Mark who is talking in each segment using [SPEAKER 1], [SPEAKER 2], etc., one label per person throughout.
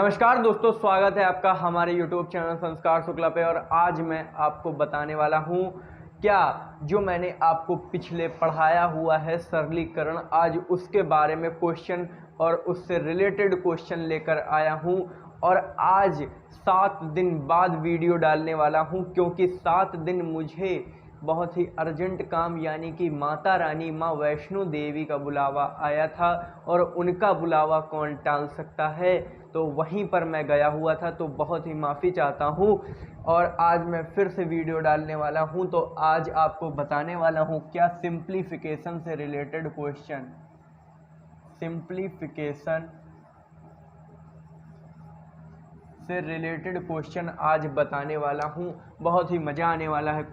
[SPEAKER 1] नमस्कार दोस्तों, स्वागत है आपका हमारे YouTube चैनल संस्कार शुक्ला पे। और आज मैं आपको बताने वाला हूँ क्या जो मैंने आपको पिछले पढ़ाया हुआ है सरलीकरण, आज उसके बारे में क्वेश्चन और उससे रिलेटेड क्वेश्चन लेकर आया हूँ। और आज 7 दिन बाद वीडियो डालने वाला हूँ, क्योंकि 7 दिन मुझे बहुत ही अर्जेंट काम यानी कि माता रानी माँ वैष्णो देवी का बुलावा आया था, और उनका बुलावा कौन टाल सकता है। तो वहीं पर मैं गया हुआ था, तो बहुत ही माफ़ी चाहता हूँ। और आज मैं फिर से वीडियो डालने वाला हूँ। तो आज आपको बताने वाला हूँ क्या सिंप्लीफिकेशन से रिलेटेड क्वेश्चन, सिंप्लीफिकेशन से रिलेटेड क्वेश्चन आज बताने वाला हूँ। बहुत ही मज़ा आने वाला है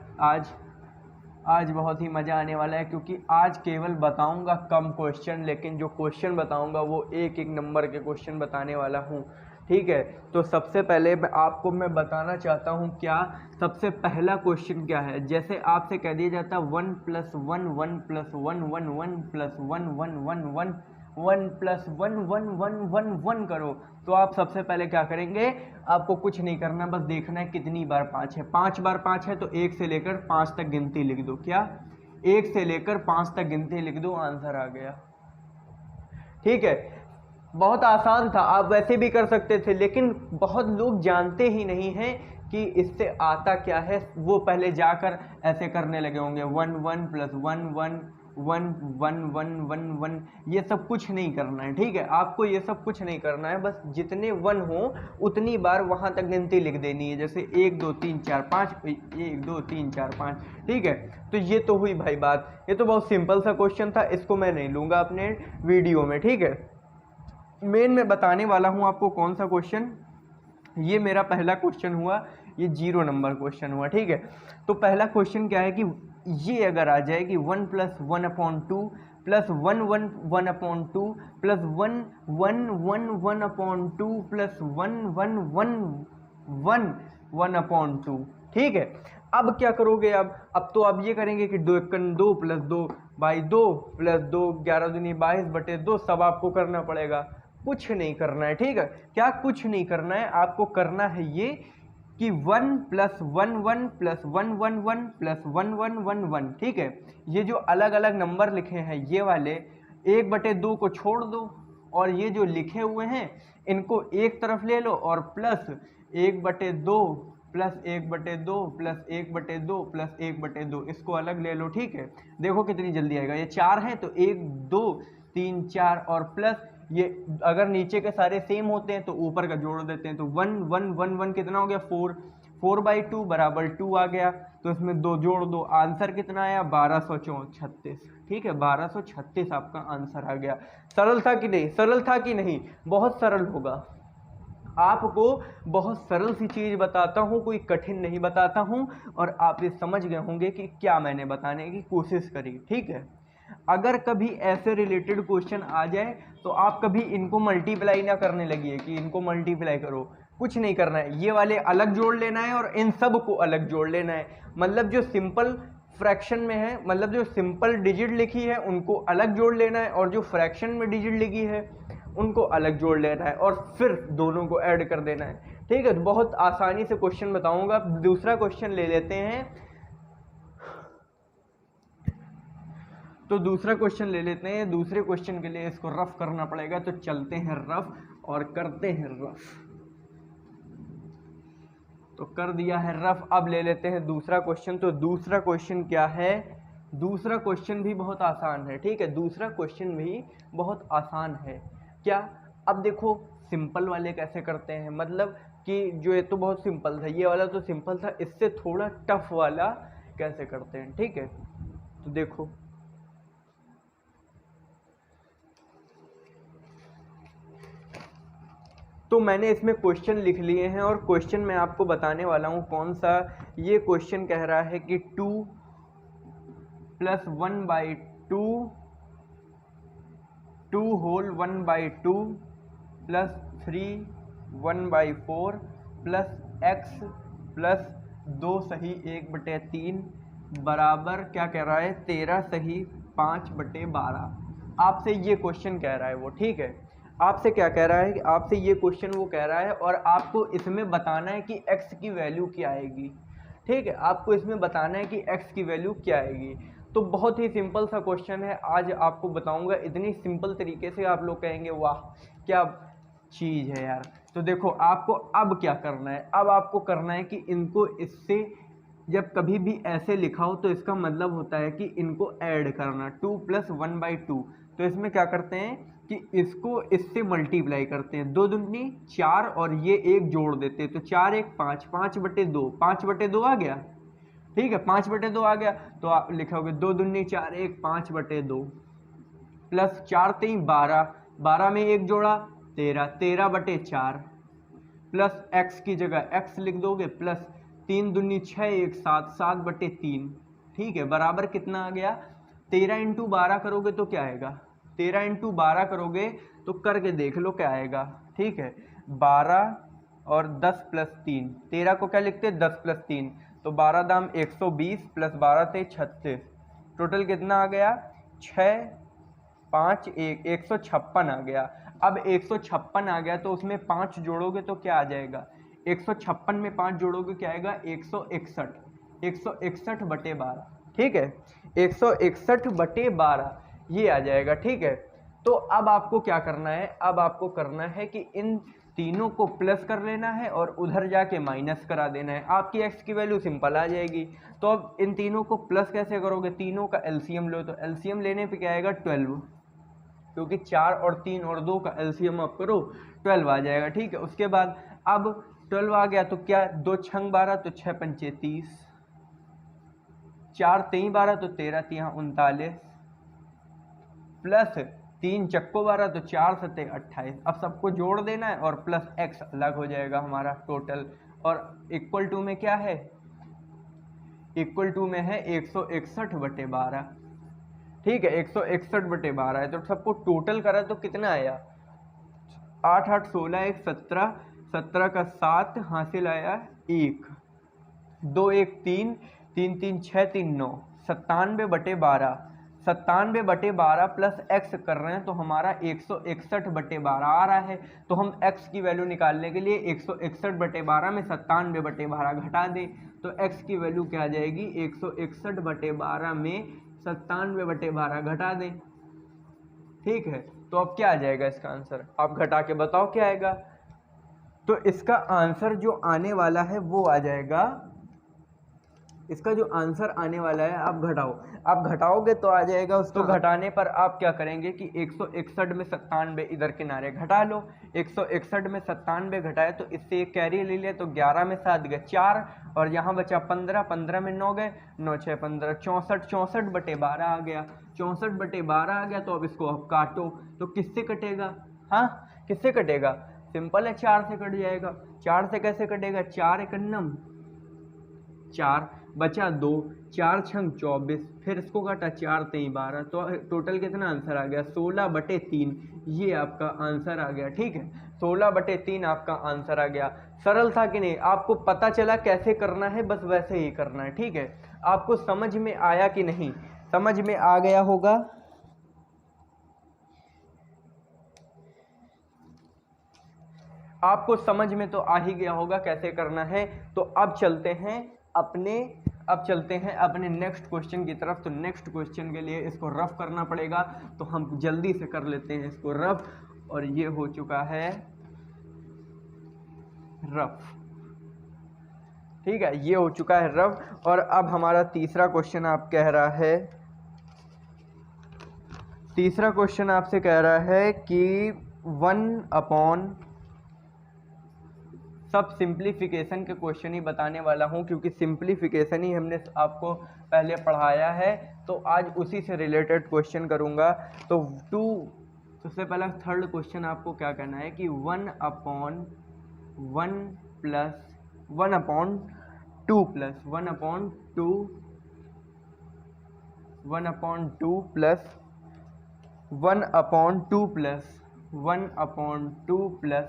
[SPEAKER 1] आज बहुत ही मज़ा आने वाला है, क्योंकि आज केवल बताऊंगा कम क्वेश्चन, लेकिन जो क्वेश्चन बताऊंगा वो एक एक नंबर के क्वेश्चन बताने वाला हूँ। ठीक है, तो सबसे पहले आपको मैं बताना चाहता हूँ क्या सबसे पहला क्वेश्चन क्या है। जैसे आपसे कह दिया जाता 1 + 1 1 + 1 1 1 + 1 1 1 1 1 + 1 1 1 1 1 करो, तो आप सबसे पहले क्या करेंगे, आपको कुछ नहीं करना, बस देखना है कितनी बार 5 है। 5 बार 5 है, तो 1 से लेकर 5 तक गिनती लिख दो। क्या 1 से लेकर 5 तक गिनती लिख दो, आंसर आ गया। ठीक है, बहुत आसान था, आप वैसे भी कर सकते थे, लेकिन बहुत लोग जानते ही नहीं हैं कि इससे आता क्या है। वो पहले जाकर ऐसे करने लगे होंगे 1 1 + 1 1 1 1 1 1 1। ये सब कुछ नहीं करना है। ठीक है, आपको ये सब कुछ नहीं करना है, बस जितने 1 हो उतनी बार वहां तक गिनती लिख देनी है। जैसे 1 2 3 4 5, 1 2 3 4 5। ठीक है, तो ये तो हुई भाई बात। ये तो बहुत सिंपल सा क्वेश्चन था, इसको मैं नहीं लूंगा अपने वीडियो में। ठीक है, मेन मैं बताने वाला हूं आपको कौन सा क्वेश्चन। ये मेरा पहला क्वेश्चन हुआ, ये 0 नंबर क्वेश्चन हुआ। ठीक है, तो पहला क्वेश्चन क्या है कि ये अगर आ जाए कि 1 + 1/2 + 1 1 1/2 + 1 1 1 1/2 + 1 1 1 1/2। ठीक है, अब क्या करोगे, अब तो आप ये करेंगे कि 2 × 2 + 2/2 + 2 11 दूनी 22/2 सब आपको करना पड़ेगा। कुछ नहीं करना है। ठीक है, क्या कुछ नहीं करना है, आपको करना है ये कि 1 + 1 1 + 1 1 1 + 1 1 1 1। ठीक है, ये जो अलग अलग नंबर लिखे हैं ये वाले 1/2 को छोड़ दो, और ये जो लिखे हुए हैं इनको एक तरफ ले लो, और प्लस 1/2 + 1/2 + 1/2 + 1/2 इसको अलग ले लो। ठीक है, देखो कितनी जल्दी आएगा। ये 4 है तो 1 2 3 4, और प्लस ये अगर नीचे के सारे सेम होते हैं तो ऊपर का जोड़ देते हैं। तो 1 1 1 1 कितना हो गया, 4 4/2 = 2 आ गया। तो इसमें 2 जोड़ दो, आंसर कितना आया, 1236। ठीक है, 1236 आपका आंसर आ गया। सरल था कि नहीं, सरल था कि नहीं, बहुत सरल होगा। आपको बहुत सरल सी चीज बताता हूँ, कोई कठिन नहीं बताता हूँ, और आप ये समझ गए होंगे कि क्या मैंने बताने की कोशिश करी। ठीक है, अगर कभी ऐसे रिलेटेड क्वेश्चन आ जाए तो आप कभी इनको मल्टीप्लाई ना करने लगिए कि इनको मल्टीप्लाई करो, कुछ नहीं करना है। ये वाले अलग जोड़ लेना है और इन सब को अलग जोड़ लेना है। मतलब जो सिंपल फ्रैक्शन में है, मतलब जो सिंपल डिजिट लिखी है उनको अलग जोड़ लेना है, और जो फ्रैक्शन में डिजिट लिखी है उनको अलग जोड़ लेना है, और फिर दोनों को ऐड कर देना है। ठीक है, तो बहुत आसानी से क्वेश्चन बताऊंगा। दूसरा क्वेश्चन ले लेते हैं, तो दूसरा क्वेश्चन ले लेते हैं। दूसरे क्वेश्चन के लिए इसको रफ करना पड़ेगा, तो चलते हैं रफ और करते हैं रफ। तो कर दिया है रफ, अब ले लेते हैं दूसरा क्वेश्चन। तो दूसरा क्वेश्चन क्या है, दूसरा क्वेश्चन भी बहुत आसान है। ठीक है, दूसरा क्वेश्चन भी बहुत आसान है। क्या, अब देखो सिंपल वाले कैसे करते हैं, मतलब कि जो ये तो बहुत सिंपल था, ये वाला तो सिंपल था, इससे थोड़ा टफ वाला कैसे करते हैं। ठीक है, तो देखो तो मैंने इसमें क्वेश्चन लिख लिए हैं, और क्वेश्चन मैं आपको बताने वाला हूँ कौन सा। ये क्वेश्चन कह रहा है कि 2 + 1/2 2 होल 1/2 + 3 1/4 + x + 2 सही 1/3 बराबर क्या कह रहा है, 13 सही 5/12। आपसे ये क्वेश्चन कह रहा है वो। ठीक है, आपसे क्या कह रहा है कि आपसे ये क्वेश्चन वो कह रहा है और आपको इसमें बताना है कि x की वैल्यू क्या आएगी। ठीक है, आपको इसमें बताना है कि x की वैल्यू क्या आएगी। तो बहुत ही सिंपल सा क्वेश्चन है, आज आपको बताऊंगा। इतनी सिंपल तरीके से आप लोग कहेंगे वाह क्या चीज़ है यार। तो देखो आपको अब क्या करना है, अब आपको करना है कि इनको इससे जब कभी भी ऐसे लिखा हो तो इसका मतलब होता है कि इनको ऐड करना, 2 + 1/2। तो इसमें क्या करते हैं कि इसको इससे मल्टीप्लाई करते हैं, 2 दूनी 4 और ये एक जोड़ देते हैं, तो 4 1 5, 5/2, 5/2 आ गया। ठीक है, 5/2 आ गया तो आप लिखोगे 2 दूनी 4 1 5/2 प्लस 4 3 12, 12 में एक जोड़ा 13, 13/4 प्लस x की जगह x लिख दोगे प्लस 3 दूनी 6 1 7, 7/3। ठीक है, बराबर कितना आ गया, 13 × 12 करोगे तो क्या आएगा, 13 × 12 करोगे तो करके देख लो क्या आएगा। ठीक है, 12 और 10 + 3, 13 को क्या लिखते हैं 10 + 3, तो 12 दाम 120 प्लस 12 थे 36, टोटल कितना आ गया 6 5 1 156 आ गया। अब 156 आ गया तो उसमें 5 जोड़ोगे तो क्या आ जाएगा, 156 में 5 जोड़ोगे क्या आएगा 161, 161/12। ठीक है, 161/12 ये आ जाएगा। ठीक है, तो अब आपको क्या करना है, अब आपको करना है कि इन तीनों को प्लस कर लेना है और उधर जाके माइनस करा देना है, आपकी x की वैल्यू सिंपल आ जाएगी। तो अब इन तीनों को प्लस कैसे करोगे, तीनों का एलसीएम लो, तो एलसीएम लेने पे क्या आएगा 12, क्योंकि 4 और 3 और 2 का एलसीएम आप करो 12 आ जाएगा। ठीक है, उसके बाद अब 12 आ गया तो क्या 2 छंग 12 तो 6 पंचे 30, 4 3 12 तो 13 3 39 प्लस 3 चक्को 12 तो 4 7 28। अब सबको जोड़ देना है और प्लस x अलग हो जाएगा हमारा टोटल, और इक्वल टू में क्या है, इक्वल टू में है 161/12। ठीक है, 161/12 है, तो सबको टोटल करा तो कितना आया 8 8 16 1 17, 17 का 7 हासिल आया 1, 2 1 3, 3 3 6 3 9, 97/12, 97/12 प्लस x कर रहे हैं तो हमारा 161/12 आ रहा है। तो हम x की वैल्यू निकालने के लिए 161/12 में 97/12 घटा दें तो x की वैल्यू क्या आ जाएगी, 161/12 में 97/12 घटा दें। ठीक है, तो अब क्या आ जाएगा इसका आंसर, आप घटा के बताओ क्या आएगा। तो इसका आंसर जो आने वाला है वो आ जाएगा, इसका जो आंसर आने वाला है आप घटाओ, आप घटाओगे तो आ जाएगा उसको। घटाने पर आप क्या करेंगे कि 161 में 97 इधर किनारे घटा लो, 161 में 97 घटाए तो इससे एक कैरी ले लिया तो 11 में 7 गए 4 और यहाँ बचा 15, 15 में 9 गए 9 6 15, 64, 64/12 आ गया, 64/12 आ गया। तो अब इसको आप काटो तो किससे कटेगा, हाँ किससे कटेगा, सिंपल है 4 से कट जाएगा। 4 से कैसे कटेगा, 4 एकन्नम 4 बचा 2, 4 छंग 24, फिर इसको काटा 4 3 12, तो टोटल कितना आंसर आ गया 16/3, ये आपका आंसर आ गया। ठीक है, 16/3 आपका आंसर आ गया। सरल था कि नहीं, आपको पता चला कैसे करना है, बस वैसे ही करना है। ठीक है, आपको समझ में आया कि नहीं, समझ में आ गया होगा। आपको समझ में तो आ ही गया होगा कैसे करना है। तो अब चलते हैं अपने नेक्स्ट क्वेश्चन की तरफ। तो नेक्स्ट क्वेश्चन के लिए इसको रफ करना पड़ेगा, तो हम जल्दी से कर लेते हैं इसको रफ। और ये हो चुका है रफ, ठीक है, ये हो चुका है रफ। और अब हमारा तीसरा क्वेश्चन आप कह रहा है, तीसरा क्वेश्चन आपसे कह रहा है कि 1/, सब सिंप्लीफिकेशन के क्वेश्चन ही बताने वाला हूं क्योंकि सिंप्लीफिकेशन ही हमने आपको पहले पढ़ाया है, तो आज उसी से रिलेटेड क्वेश्चन करूंगा। तो सबसे पहला थर्ड क्वेश्चन आपको क्या करना है कि 1/1 plus 1/2 plus 1/2 plus 1/2 plus 1/2 plus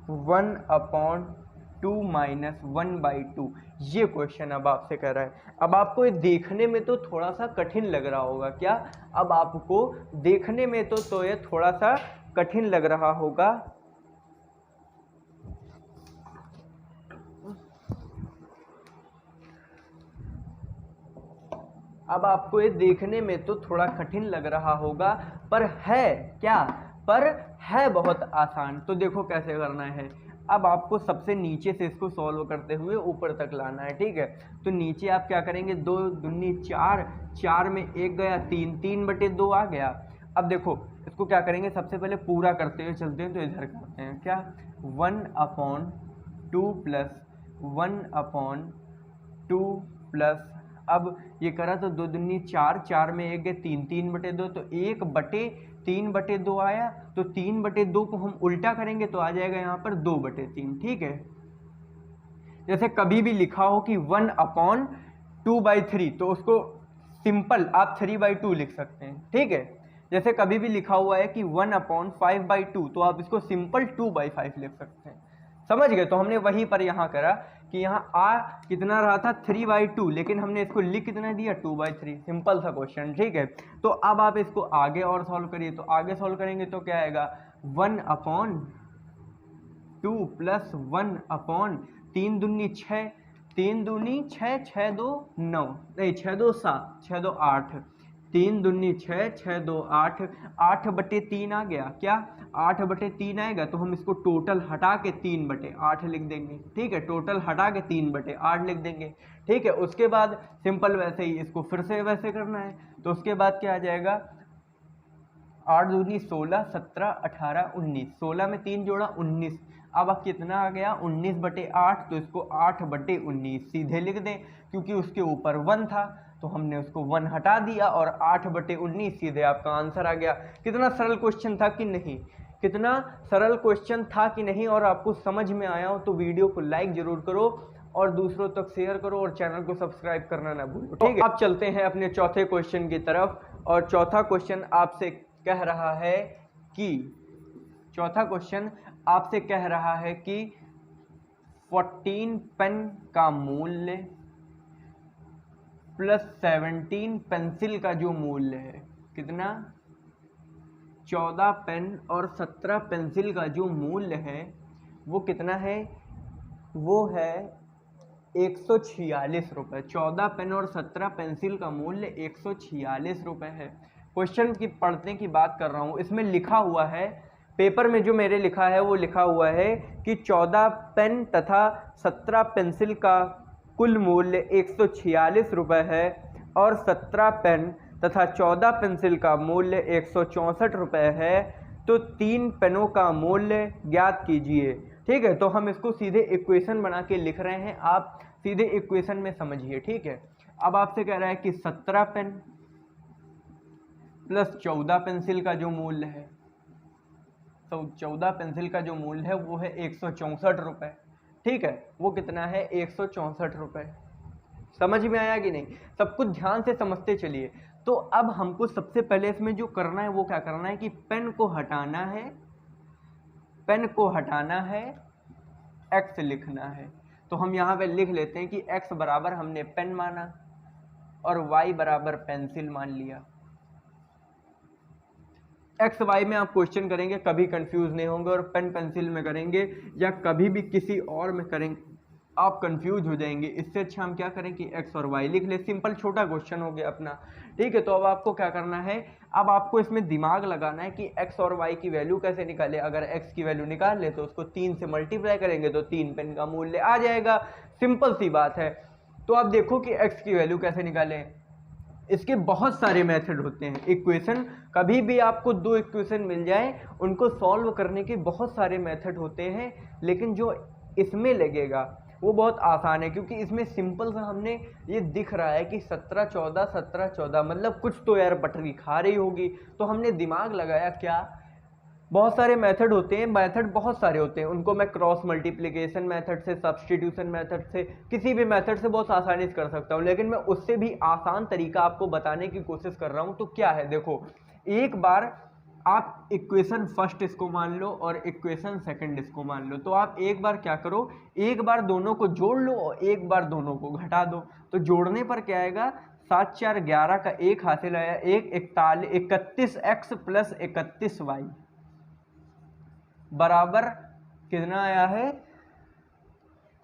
[SPEAKER 1] 1/2 2 minus 1/2। ये क्वेश्चन अब आपसे कर रहा है। अब आपको ये देखने में तो थोड़ा सा कठिन लग रहा होगा, क्या? अब आपको देखने में तो ये थोड़ा सा कठिन लग रहा होगा। अब आपको ये देखने में तो थोड़ा कठिन लग रहा होगा, पर है क्या? पर है बहुत आसान। तो देखो कैसे करना है। अब आपको सबसे नीचे से इसको सॉल्व करते हुए ऊपर तक लाना है, ठीक है? तो नीचे आप क्या करेंगे, 2 दूनी 4, 4 में 1 गया 3, 3/2 आ गया। अब देखो इसको क्या करेंगे, सबसे पहले पूरा करते हुए चलते हैं, तो इधर करते हैं क्या, 1/2 प्लस 1/2 प्लस, अब ये करा तो 2 दूनी 4, 4 में 1 गए 3, 3/2, तो 1/3/2 आया। तो 3/2 को हम उल्टा करेंगे तो आ जाएगा यहाँ पर 2/3, ठीक है? जैसे कभी भी लिखा हो कि 1/2/3, तो उसको सिंपल आप 3/2 लिख सकते हैं, ठीक है? जैसे कभी भी लिखा हुआ है कि 1/5/2, तो आप इसको सिंपल 2/5 लिख सकते हैं। समझ गए? तो हमने वहीं पर यहाँ करा कि यहाँ आ कितना रहा था 3/2, लेकिन हमने इसको लिख कितना दिया 2/3। सिंपल सा क्वेश्चन, ठीक है? तो अब आप इसको आगे और सॉल्व करिए। तो आगे सॉल्व करेंगे तो क्या आएगा, 1/2 प्लस 1/3 दूनी 6, 3 दूनी 6, 6 2 9, नहीं 6 2 7, 6 2 8, 3 दूनी 6, 6 2 8, 8/3 आ गया। क्या 8/3 आएगा? तो हम इसको टोटल हटा के 3/8 लिख देंगे, ठीक है? टोटल हटा के 3/8 लिख देंगे, ठीक है? उसके बाद सिंपल वैसे ही इसको फिर से वैसे करना है। तो उसके बाद क्या आ जाएगा, 8 दूनी 16, 17 18 19, 16 में 3 जोड़ा 19। अब कितना आ गया 19/8, तो इसको 8/19 सीधे लिख दें, क्योंकि उसके ऊपर 1 था तो हमने उसको 1 हटा दिया और 8/19 सीधे आपका आंसर आ गया। कितना सरल क्वेश्चन था कि नहीं? कितना सरल क्वेश्चन था कि नहीं? और आपको समझ में आया हो तो वीडियो को लाइक जरूर करो और दूसरों तक शेयर करो और चैनल को सब्सक्राइब करना ना भूलो, ठीक है? अब चलते हैं अपने चौथे क्वेश्चन की तरफ। और चौथा क्वेश्चन आपसे कह रहा है कि 14 पेन का मूल्य प्लस 17 पेंसिल का जो मूल्य है, कितना, 14 पेन और 17 पेंसिल का जो मूल्य है वो कितना है, वो है 146 रुपये। 14 पेन और 17 पेंसिल का मूल्य 146 रुपये है। क्वेश्चन की पढ़ने की बात कर रहा हूँ, इसमें लिखा हुआ है, पेपर में जो मेरे लिखा है वो लिखा हुआ है कि 14 पेन तथा 17 पेंसिल का कुल मूल्य 146 रुपये है और 17 पेन तथा 14 पेंसिल का मूल्य 164 रुपये है। तो 3 पेनों का मूल्य ज्ञात कीजिए, ठीक है? तो हम इसको सीधे इक्वेशन बना के लिख रहे हैं, आप सीधे इक्वेशन में समझिए, ठीक है? अब आपसे कह रहा है कि 17 पेन प्लस 14 पेंसिल का जो मूल्य है, तो 14 पेंसिल का जो मूल्य है वो है 164 रुपये, ठीक है? वो कितना है 164 रुपये। समझ में आया कि नहीं? सब कुछ ध्यान से समझते चलिए। तो अब हमको सबसे पहले इसमें जो करना है वो क्या करना है कि पेन को हटाना है, पेन को हटाना है, x लिखना है। तो हम यहाँ पे लिख लेते हैं कि x बराबर हमने पेन माना और y बराबर पेंसिल मान लिया। एक्स वाई में आप क्वेश्चन करेंगे कभी कंफ्यूज नहीं होंगे, और पेन पेंसिल में करेंगे या कभी भी किसी और में करेंगे आप कंफ्यूज हो जाएंगे। इससे अच्छा हम क्या करें कि एक्स और वाई लिख ले, सिंपल छोटा क्वेश्चन हो गया अपना, ठीक है? तो अब आपको क्या करना है, अब आपको इसमें दिमाग लगाना है कि एक्स और वाई की वैल्यू कैसे निकाले। अगर एक्स की वैल्यू निकाल ले तो उसको 3 से मल्टीप्लाई करेंगे तो 3 पेन का मूल्य आ जाएगा, सिंपल सी बात है। तो आप देखो कि एक्स की वैल्यू कैसे निकालें। इसके बहुत सारे मेथड होते हैं। इक्वेशन कभी भी आपको 2 इक्वेशन मिल जाए उनको सॉल्व करने के बहुत सारे मेथड होते हैं, लेकिन जो इसमें लगेगा वो बहुत आसान है, क्योंकि इसमें सिंपल सा हमने ये दिख रहा है कि 17 14 17 14, मतलब कुछ तो यार बटरी खा रही होगी। तो हमने दिमाग लगाया, क्या बहुत सारे मेथड होते हैं, मेथड बहुत सारे होते हैं, उनको मैं क्रॉस मल्टीप्लिकेशन मेथड से, सब्स्टिट्यूशन मेथड से, किसी भी मेथड से बहुत आसानी से कर सकता हूँ, लेकिन मैं उससे भी आसान तरीका आपको बताने की कोशिश कर रहा हूँ। तो क्या है, देखो एक बार आप इक्वेशन फर्स्ट इसको मान लो और इक्वेशन सेकंड इसको मान लो। तो आप एक बार क्या करो, एक बार दोनों को जोड़ लो और एक बार दोनों को घटा दो। तो जोड़ने पर क्या आएगा, 7 4 11 का 1 हासिल आया, 31x प्लस 31y बराबर कितना आया है,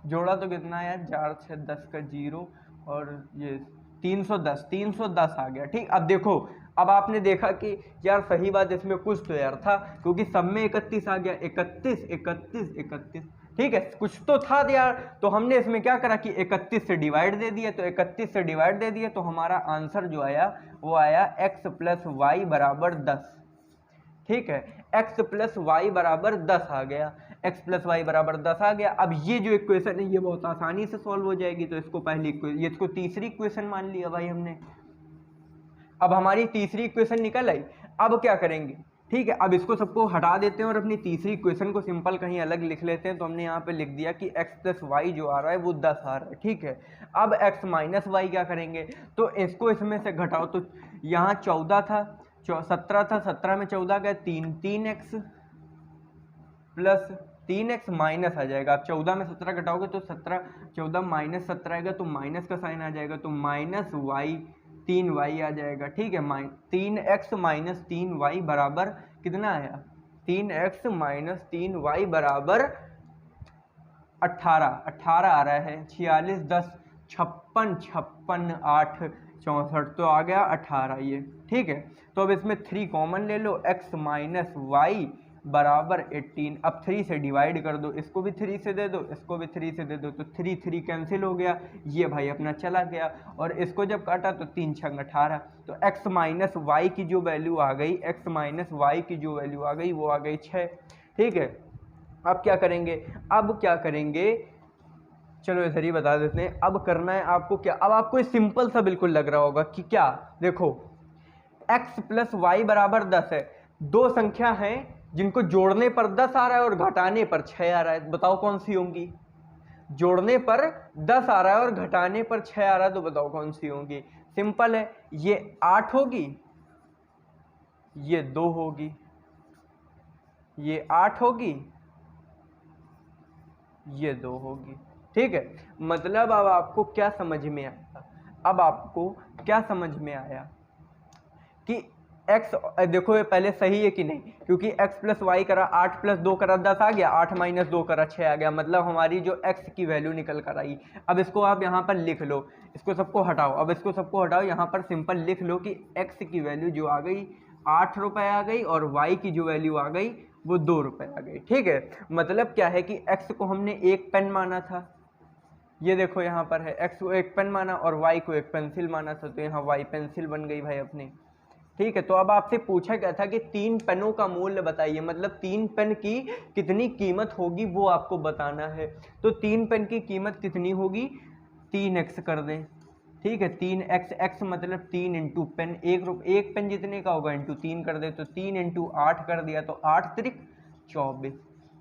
[SPEAKER 1] जोड़ा तो कितना आया, 4 6 10 का 0 और ये 310 आ गया। ठीक, अब देखो, अब आपने देखा कि यार सही बात इसमें कुछ तो यार था, क्योंकि सब में 31 आ गया, 31 31 31। ठीक है, कुछ तो था यार। तो हमने इसमें क्या करा कि 31 से डिवाइड दे दिया, तो 31 से डिवाइड दे दिया, तो हमारा आंसर जो आया वो आया x प्लस वाई बराबर 10। ठीक है, x प्लस वाई बराबर 10 आ गया, x प्लस वाई बराबर 10 आ गया। अब ये जो इक्वेशन है ये बहुत आसानी से सॉल्व हो जाएगी। तो इसको ये इसको तीसरी इक्वेशन मान लिया भाई हमने। अब हमारी तीसरी इक्वेशन निकल आई। अब क्या करेंगे, ठीक है, अब इसको सबको हटा देते हैं और अपनी तीसरी इक्वेशन को सिंपल कहीं अलग लिख लेते हैं। तो हमने यहाँ पे लिख दिया कि x प्लस वाई जो आ रहा है वो 10 आ रहा है। ठीक है, अब x माइनस वाई क्या करेंगे, तो इसको इसमें से घटाओ। तो यहाँ 14 था, 17 था, 17 में 14 गया, 3x प्लस 3x माइनस आ जाएगा। आप 14 में 17 घटाओगे तो 14 माइनस 17 आएगा, तो माइनस का साइन आ जाएगा, तो माइनस वाई 3y आ जाएगा। ठीक है, 3x माइनस 3y बराबर कितना आया, 3x माइनस 3y बराबर 18 आ रहा है। 46 10 56 56 8 64, तो आ गया 18 ये। ठीक है, तो अब इसमें 3 कॉमन ले लो, x माइनस वाई बराबर 18। अब 3 से डिवाइड कर दो, इसको भी 3 से दे दो, इसको भी 3 से दे दो, तो 3 3 कैंसिल हो गया, ये भाई अपना चला गया। और इसको जब काटा तो 3 6 18, तो x माइनस वाई की जो वैल्यू आ गई, x माइनस वाई की जो वैल्यू आ गई वो आ गई 6। ठीक है, अब क्या करेंगे, चलो इधर ही बता देते हैं। अब करना है आपको क्या, अब आपको सिंपल सा बिल्कुल लग रहा होगा कि क्या, देखो x प्लस वाई बराबर 10 है, दो संख्या है जिनको जोड़ने पर 10 आ रहा है और घटाने पर 6 आ रहा है। बताओ कौन सी होंगी, जोड़ने पर 10 आ रहा है और घटाने पर 6 आ रहा है, तो बताओ कौन सी होंगी। सिंपल है, ये 8 होगी, ये 2 होगी, ये 8 होगी, ये 2 होगी। ठीक है, मतलब अब आपको क्या समझ में आया, अब आपको क्या समझ में आया कि x, देखो ये पहले सही है कि नहीं, क्योंकि x प्लस वाई करा 8 प्लस 2 करा 10 आ गया, 8 माइनस 2 करा 6 आ गया, मतलब हमारी जो x की वैल्यू निकल कर आई। अब इसको आप यहाँ पर लिख लो, इसको सबको हटाओ, अब इसको सबको हटाओ, यहाँ पर सिंपल लिख लो कि x की वैल्यू जो आ गई 8 रुपये आ गई और y की जो वैल्यू आ गई वो 2 रुपये आ गई। ठीक है, मतलब क्या है कि x को हमने एक पेन माना था, ये देखो यहाँ पर है, x को एक पेन माना और y को एक पेंसिल माना था, तो यहाँ y पेंसिल बन गई भाई अपनी। ठीक है, तो अब आपसे पूछा गया था कि 3 पेनों का मूल्य बताइए, मतलब 3 पेन की कितनी कीमत होगी वो आपको बताना है। तो 3 पेन की कीमत कितनी होगी, 3x कर दें। ठीक है, 3x मतलब 3 इंटू पेन, एक पेन जितने का होगा इंटू 3 कर दे, तो 3 इंटू 8 कर दिया, तो 8 त्रिक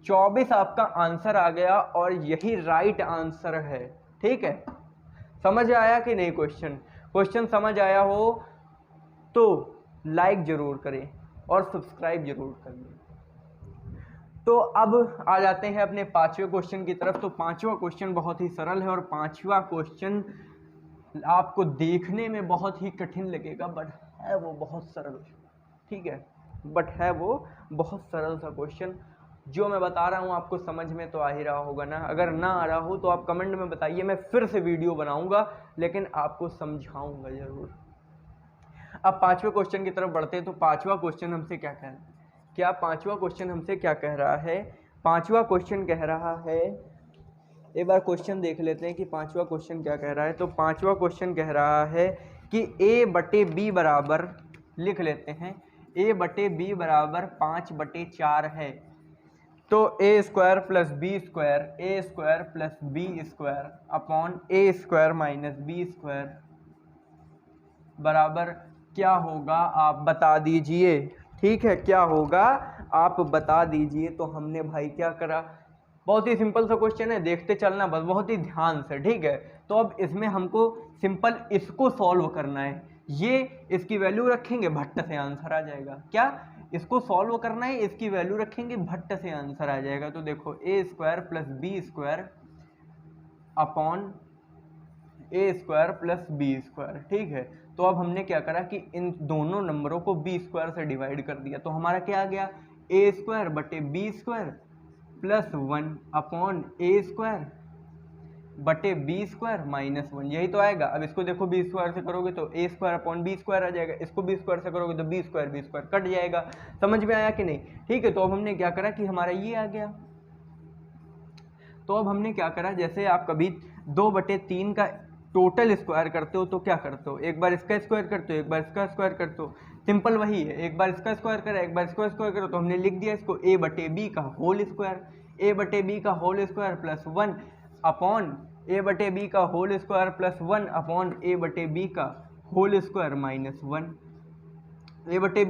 [SPEAKER 1] 24 आपका आंसर आ गया और यही राइट आंसर है। ठीक है, समझ आया कि नहीं, क्वेश्चन समझ आया हो तो लाइक जरूर करें और सब्सक्राइब जरूर करें। तो अब आ जाते हैं अपने 5वें क्वेश्चन की तरफ। तो 5वां क्वेश्चन बहुत ही सरल है और 5वां क्वेश्चन आपको देखने में बहुत ही कठिन लगेगा, बट है वो बहुत सरल। ठीक है, बट है वो बहुत सरल सा क्वेश्चन। जो मैं बता रहा हूँ आपको समझ में तो आ ही रहा होगा ना, अगर ना आ रहा हो तो आप कमेंट में बताइए, मैं फिर से वीडियो बनाऊंगा, लेकिन आपको समझाऊंगा जरूर। अब 5वें क्वेश्चन की तरफ बढ़ते हैं। तो 5वां क्वेश्चन हमसे क्या कह रहा है, क्या 5वां क्वेश्चन हमसे क्या कह रहा है, 5वां क्वेश्चन कह रहा है, एक बार क्वेश्चन देख लेते हैं कि 5वां क्वेश्चन क्या कह रहा है। तो 5वां क्वेश्चन कह रहा है कि a बटे b बराबर, लिख लेते हैं, a बटे b बराबर 5/4 है। तो a square plus B square plus B square upon a square minus B square बराबर क्या होगा, आप बता दीजिए। ठीक है, क्या होगा आप बता दीजिए। तो हमने भाई क्या करा, बहुत ही सिंपल सा क्वेश्चन है, देखते चलना बस, बहुत ही ध्यान से। ठीक है, तो अब इसमें हमको सिंपल इसको सॉल्व करना है, ये इसकी वैल्यू रखेंगे, भट्ट से आंसर आ जाएगा। क्या, इसको सॉल्व करना है, इसकी वैल्यू रखेंगे, भट्ट से आंसर आ जाएगा। तो देखो A square plus B square upon A square plus B square, ठीक है। तो अब हमने क्या करा कि इन दोनों नंबरों को बी स्क्वायर से डिवाइड कर दिया, तो हमारा क्या आ गया, ए स्क्वायर बटे B square plus 1 upon A square बटे बी स्क्वायर माइनस 1, यही तो आएगा। अब इसको देखो बी स्क्वायर से करोगे तो ए स्क्वायर अपॉन बी स्क्वायर आ जाएगा, इसको बी स्क्वायर से करोगे तो बी स्क्वायर कट जाएगा। समझ में आया कि नहीं? ठीक है, तो अब हमने क्या करा कि हमारा ये आ गया। तो अब हमने क्या करा, जैसे आप कभी 2/3 का टोटल स्क्वायर करते हो तो क्या करते हो, एक बार इसका स्क्वायर करते हो, एक बार इसका स्क्वायर करते हो, सिंपल वही है, एक बार इसका स्क्वायर करा, एक बार इसका स्क्वायर करो। तो हमने लिख दिया इसको a बटे बी का होल स्क्वायर, a बटे बी का whole square plus 1 upon a बटे बी का whole square plus 1 upon a बटे बी का होल स्क्वायर माइनस 1। a बटे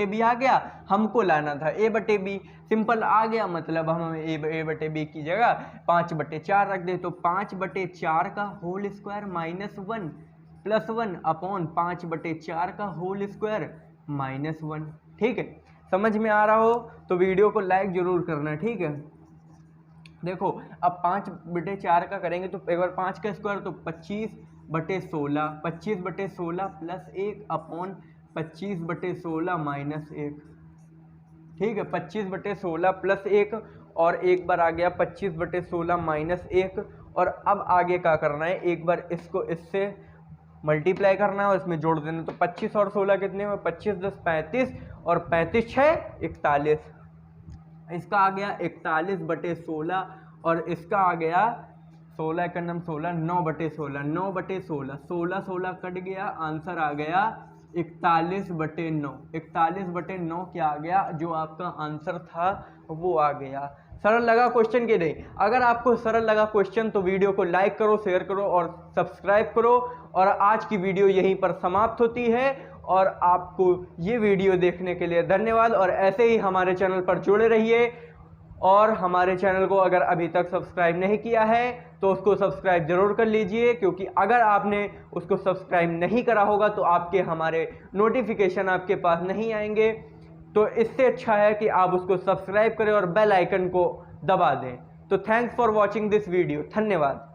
[SPEAKER 1] बी आ गया, हमको लाना था a बटे बी, सिंपल आ गया, मतलब हम a बटे बी की जगह 5/4 रख दे, तो 5/4 का whole square minus 1 plus 1 upon 5/4 का होल स्क्वायर माइनस 1। ठीक है, समझ में आ रहा हो तो वीडियो को लाइक जरूर करना, ठीक है। देखो अब 5/4 का करेंगे तो एक बार 5 का स्क्वायर तो 25/16, 25/16 प्लस 1 अपॉन 25/16 माइनस 1, ठीक है। 25/16 प्लस 1 और एक बार आ गया 25/16 माइनस 1। और अब आगे क्या करना है, एक बार इसको इससे मल्टीप्लाई करना है और इसमें जोड़ देना। तो 25 और 16 कितने में, 25 + 35 और 35 × 6 = 41। इसका आ गया 41/16 और इसका आ गया 16 का नाम 16, 9/16, 9/16, 16 कट गया, आंसर आ गया 41/9। 41/9 क्या आ गया, जो आपका आंसर था वो आ गया। सरल लगा क्वेश्चन के नहीं? अगर आपको सरल लगा क्वेश्चन तो वीडियो को लाइक करो, शेयर करो और सब्सक्राइब करो। और आज की वीडियो यहीं पर समाप्त होती है और आपको ये वीडियो देखने के लिए धन्यवाद। और ऐसे ही हमारे चैनल पर जुड़े रहिए और हमारे चैनल को अगर अभी तक सब्सक्राइब नहीं किया है तो उसको सब्सक्राइब जरूर कर लीजिए, क्योंकि अगर आपने उसको सब्सक्राइब नहीं करा होगा तो आपके हमारे नोटिफिकेशन आपके पास नहीं आएंगे। तो इससे अच्छा है कि आप उसको सब्सक्राइब करें और बेल आइकन को दबा दें। तो thanks for watching this video, धन्यवाद।